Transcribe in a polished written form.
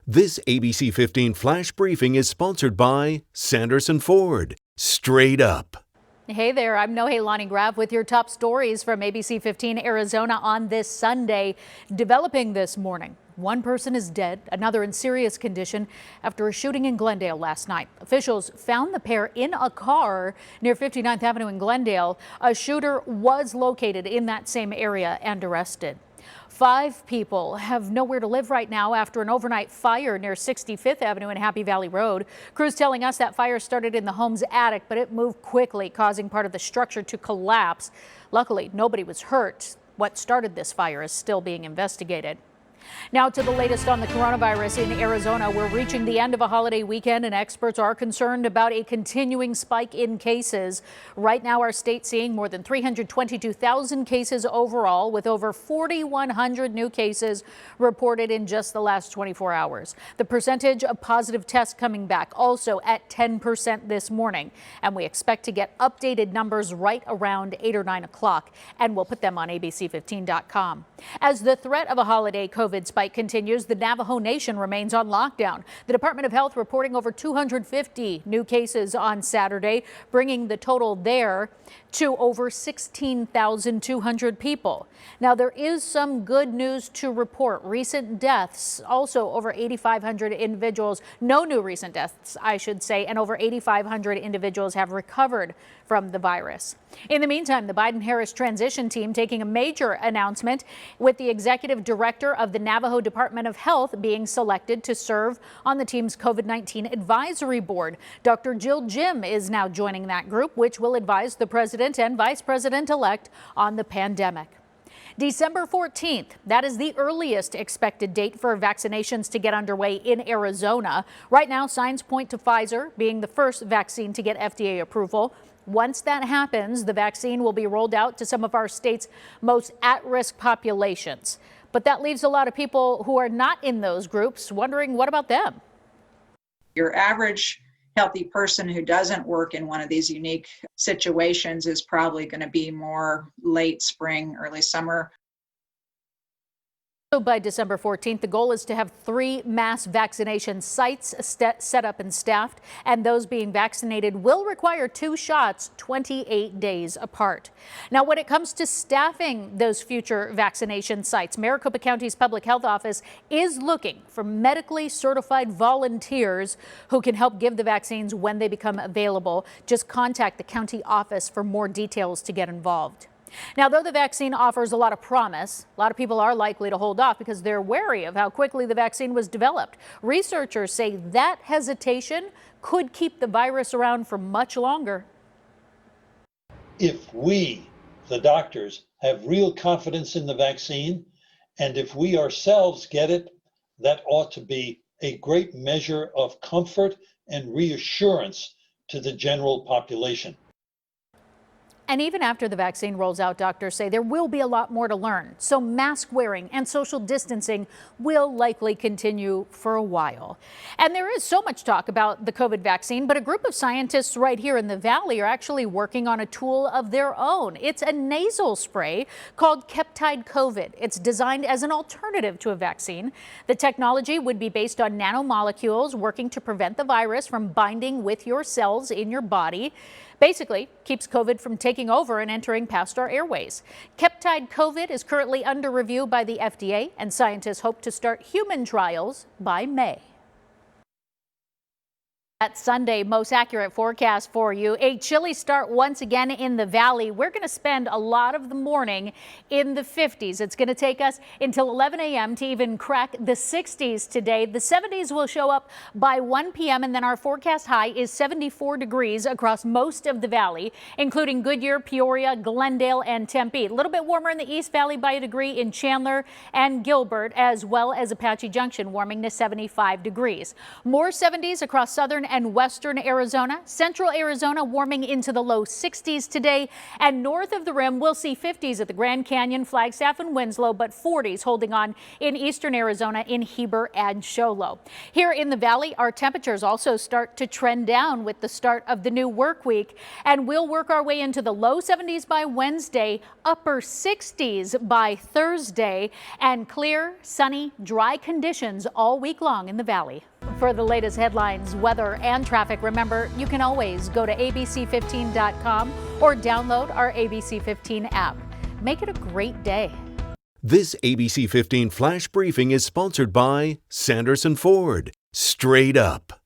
This ABC 15 flash briefing is sponsored by Sanderson Ford. Straight up. Hey there, I'm Nohelani Graff with your top stories from ABC 15 Arizona on this Sunday. Developing this morning, one person is dead, another in serious condition after a shooting in Glendale last night. Officials found the pair in a car near 59th Avenue in Glendale. A shooter was located in that same area and arrested. 5 people have nowhere to live right now after an overnight fire near 65th Avenue and Happy Valley Road. Crews telling us that fire started in the home's attic, but it moved quickly, causing part of the structure to collapse. Luckily, nobody was hurt. What started this fire is still being investigated. Now to the latest on the coronavirus in Arizona. We're reaching the end of a holiday weekend and experts are concerned about a continuing spike in cases. Right now, our state seeing more than 322,000 cases overall, with over 4,100 new cases reported in just the last 24 hours. The percentage of positive tests coming back also at 10% this morning. And we expect to get updated numbers right around 8 or 9 o'clock. And we'll put them on ABC15.com. As the threat of a holiday COVID spike continues, the Navajo Nation remains on lockdown. The Department of Health reporting over 250 new cases on Saturday, bringing the total there to over 16,200 people. Now, there is some good news to report. Recent deaths, also over 8,500 individuals, no new recent deaths, I should say, and over 8,500 individuals have recovered from the virus. In the meantime, the Biden-Harris transition team taking a major announcement, with the executive director of the Navajo Department of Health being selected to serve on the team's COVID-19 advisory board. Dr. Jill Jim is now joining that group, which will advise the president and vice president-elect on the pandemic. December 14th, that is the earliest expected date for vaccinations to get underway in Arizona. Right now, signs point to Pfizer being the first vaccine to get FDA approval. Once that happens, the vaccine will be rolled out to some of our state's most at-risk populations. But that leaves a lot of people who are not in those groups wondering, what about them? Your average healthy person who doesn't work in one of these unique situations is probably going to be more late spring, early summer. So by December 14th, the goal is to have 3 mass vaccination sites set up and staffed, and those being vaccinated will require 2 shots 28 days apart. Now, when it comes to staffing those future vaccination sites, Maricopa County's Public Health Office is looking for medically certified volunteers who can help give the vaccines when they become available. Just contact the county office for more details to get involved. Now, though the vaccine offers a lot of promise, a lot of people are likely to hold off because they're wary of how quickly the vaccine was developed. Researchers say that hesitation could keep the virus around for much longer. If we, the doctors, have real confidence in the vaccine, and if we ourselves get it, that ought to be a great measure of comfort and reassurance to the general population. And even after the vaccine rolls out, doctors say there will be a lot more to learn. So mask wearing and social distancing will likely continue for a while. And there is so much talk about the COVID vaccine, but a group of scientists right here in the Valley are actually working on a tool of their own. It's a nasal spray called peptide COVID. It's designed as an alternative to a vaccine. The technology would be based on nanomolecules working to prevent the virus from binding with your cells in your body. Basically, keeps COVID from taking over and entering past our airways. Peptide COVID is currently under review by the FDA, and scientists hope to start human trials by May. That Sunday, most accurate forecast for you. A chilly start once again in the Valley. We're going to spend a lot of the morning in the 50s. It's going to take us until 11 a.m. to even crack the 60s today. The 70s will show up by 1 p.m. and then our forecast high is 74 degrees across most of the Valley, including Goodyear, Peoria, Glendale, and Tempe. A little bit warmer in the East Valley by a degree in Chandler and Gilbert, as well as Apache Junction, warming to 75 degrees. More 70s across southern and western Arizona. Central Arizona warming into the low 60s today. And north of the rim, we'll see 50s at the Grand Canyon, Flagstaff, and Winslow, but 40s holding on in eastern Arizona in Heber and Show Low. Here in the valley, our temperatures also start to trend down with the start of the new work week. And we'll work our way into the low 70s by Wednesday, upper 60s by Thursday, and clear, sunny, dry conditions all week long in the valley. For the latest headlines, weather, and traffic, remember, you can always go to abc15.com or download our ABC15 app. Make it a great day. This ABC 15 Flash Briefing is sponsored by Sanderson Ford. Straight up.